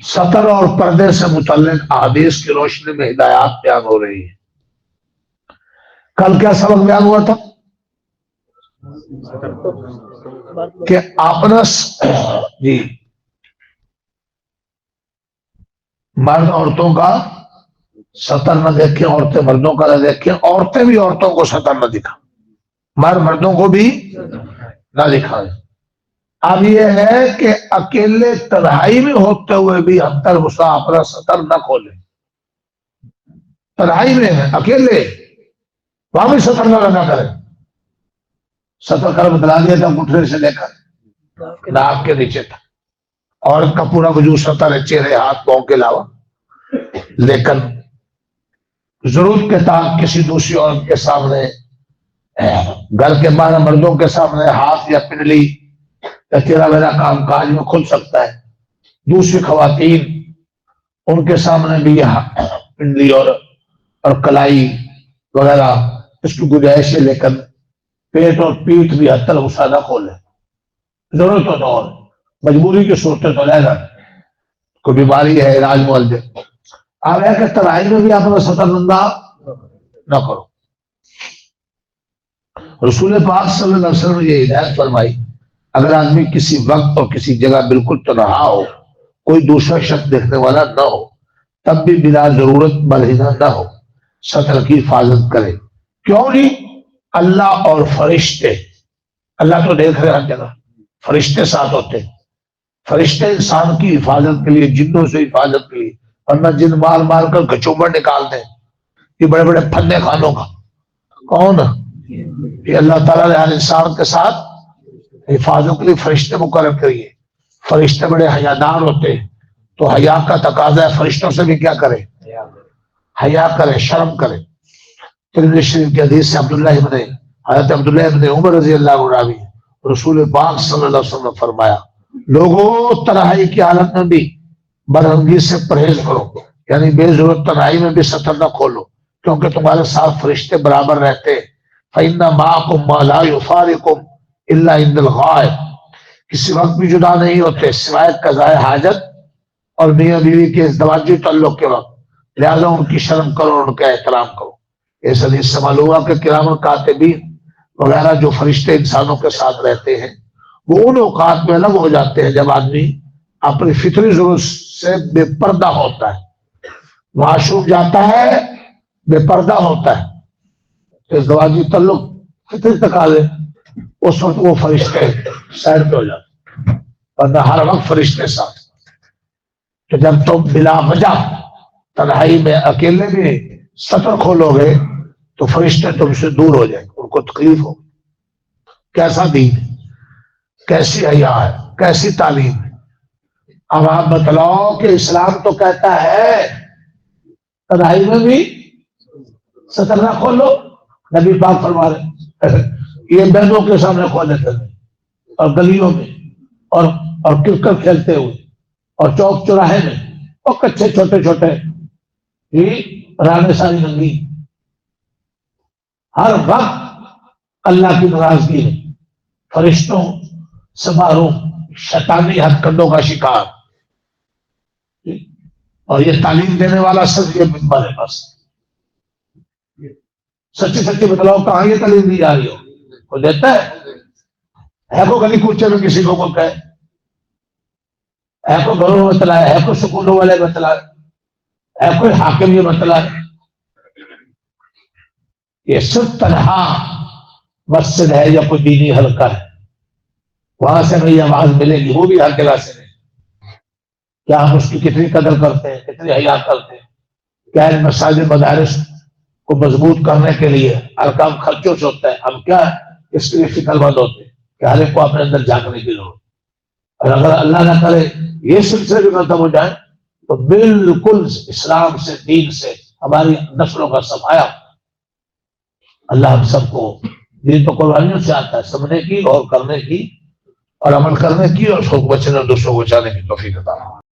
سطر اور پردے سے متعلق احادیث کی روشنی میں ہدایات بیان ہو رہی ہے۔ کل کیا سبق بیان ہوا تھا کہ جی مرد عورتوں کا سطر نہ دیکھیں، عورتیں مردوں کا نہ دیکھیں، عورتیں بھی عورتوں کو سطر نہ دکھا، مرد مردوں کو بھی نہ دکھائیں۔ اب یہ ہے کہ اکیلے تنہائی میں ہوتے ہوئے بھی اندر غصہ اپنا سطر نہ کھولے، تنہائی میں ہے اکیلے، وہاں بھی سطر نہ کرے۔ سطر کا بتلا دیا تھا گھٹنے سے لے کر ناک کے نیچے تھا، عورت کا پورا وجود سطر ہے، چہرے ہاتھ پاؤں کے علاوہ، لیکن ضرورت کے تحت کسی دوسری عورت کے سامنے، گھر کے باہر مردوں کے سامنے ہاتھ یا پنڈلی یا تیرا میرا کام کاج میں کھل سکتا ہے، دوسری خواتین ان کے سامنے بھی پنڈلی اور کلائی وغیرہ اس کی گنجائش ہے، لیکن پیٹ اور پیٹھ بھی حد تک غصہ نہ کھولے۔ ضرورت ہو تو اور مجبوری کی صورتیں تو لے گا، کوئی بیماری ہے علاج معالجے، آپ ہے کہ تنہائی میں بھی اپنا سطر نندا نہ کرو۔ رسول پاک صلی اللہ علیہ وسلم نے یہ ہدایت فرمائی، اگر آدمی کسی وقت اور کسی جگہ بالکل تنہا ہو، کوئی دوسرا شخص دیکھنے والا نہ ہو، تب بھی بلا ضرورت برہنہ نہ ہو، سطر کی حفاظت کرے۔ کیوں نہیں؟ اللہ اور فرشتے، اللہ تو دیکھ رہے ہر جگہ، فرشتے ساتھ ہوتے ہیں، فرشتے انسان کی حفاظت کے لیے، جنوں سے حفاظت کے لیے، ورنہ جن مار مار کر گچوبر نکالتے ہیں یہ بڑے بڑے پھندے خانوں کا، کون؟ یہ اللہ تعالیٰ نے ہر انسان کے ساتھ حفاظت کے لیے فرشتے مقرر کریے۔ فرشتے بڑے حیادار ہوتے ہیں، تو حیا کا تقاضا ہے فرشتوں سے بھی کیا کرے؟ حیا کرے، شرم کرے۔ ترمذی شریف کی حدیث سے حضرت عبداللہ ابن عمر رضی اللہ عنہ، رسول پاک صلی اللہ علیہ وسلم نے فرمایا، لوگوں تنہائی کی حالت میں بھی بدرنگی سے پرہیز کرو، یعنی بے ضرورت تنہائی میں بھی سطر نہ کھولو، کیونکہ تمہارے ساتھ فرشتے برابر رہتے ہیں۔ فَإِنَّ مَعَكُمْ مَا لَا يُفَارِقُمْ إِلَّا عِنْدَ الْغَائِبِ، کسی وقت بھی جدا نہیں ہوتے سوائے قضاء حاجت اور میاں بیوی کے ازدواجی تعلق کے وقت، لہذا ان کی شرم کرو، ان کا احترام کرو۔ اس حدیث سے معلوم ہوا کہ کرام الکاتبین وغیرہ جو فرشتے انسانوں کے ساتھ رہتے ہیں وہ ان اوقات میں الگ ہو جاتے ہیں جب آدمی اپنی فطری ضرورت سے بے پردہ ہوتا ہے، واش روم جاتا ہے بے پردہ ہوتا ہے، ازدواجی تعلق فطری تقاضے، اس وقت وہ فرشتے سائڈ پہ ہو جاتے ہیں، ورنہ ہر وقت فرشتے ساتھ۔ تو جب تم بلا وجہ تنہائی میں اکیلے بھی سطر کھولو گے تو فرشتے تم سے دور ہو جائیں گے، ان کو تکلیف ہوگی۔ کیسا دین ہے، کیسی حیا ہے، کیسی تعلیم ہے۔ اب آپ بتلاؤ کہ اسلام تو کہتا ہے تنہائی میں بھی سطر نہ کھولو، نبی پاک فرما رہے یہ بہنوں کے سامنے کھولے تھے، اور گلیوں میں اور کرکٹ کھیلتے ہوئے اور چوک چوراہے میں، اور کچے چھوٹے چھوٹے رانے ساری ننگی، ہر وقت اللہ کی ناراضگی ہے، فرشتوں سے محروم، شیطانی ہتھ کنڈوں کا شکار، اور یہ تعلیم دینے والا صرف یہ منبر ہے بس۔ سچی سچی بتلاؤ کہاں یہ تعلیم دی جا رہی ہو؟ کوئی دیتا ہے کو گلی کوچے میں کسی کو کہے، ہے کو گھروں میں بتلایا، ہے کو سکولوں والے بتلایا، ہے کوئی حاکم یہ بتلایا؟ یہ صرف تنہا مسجد ہے یا کوئی دینی حلقہ ہے، وہاں سے نہیں آواز ملے گی، وہ بھی ہر جگہ سے نہیں۔ کیا ہم اس کی کتنی قدر کرتے ہیں، کتنی حیا کرتے ہیں؟ کیا ان مساجد مدارس کو مضبوط کرنے کے لیے ہر کام خرچوں سے ہوتا ہے، ہم کیا اس کے لیے فکر مند ہوتے ہیں کہ ہر ایک کو اپنے اندر جھانکنے کی ضرورت۔ اور اگر اللہ نہ کرے یہ سلسلے بھی ختم ہو جائے تو بالکل اسلام سے، دین سے ہماری نسلوں کا صفایا۔ اللہ ہم سب کو دین تو قربانیوں سے آتا ہے، سمجھنے کی اور کرنے کی اور عمل کرنے کی، اور سب کو بچنے اور دوسروں کو بچانے کی توفیق عطا فرمائے۔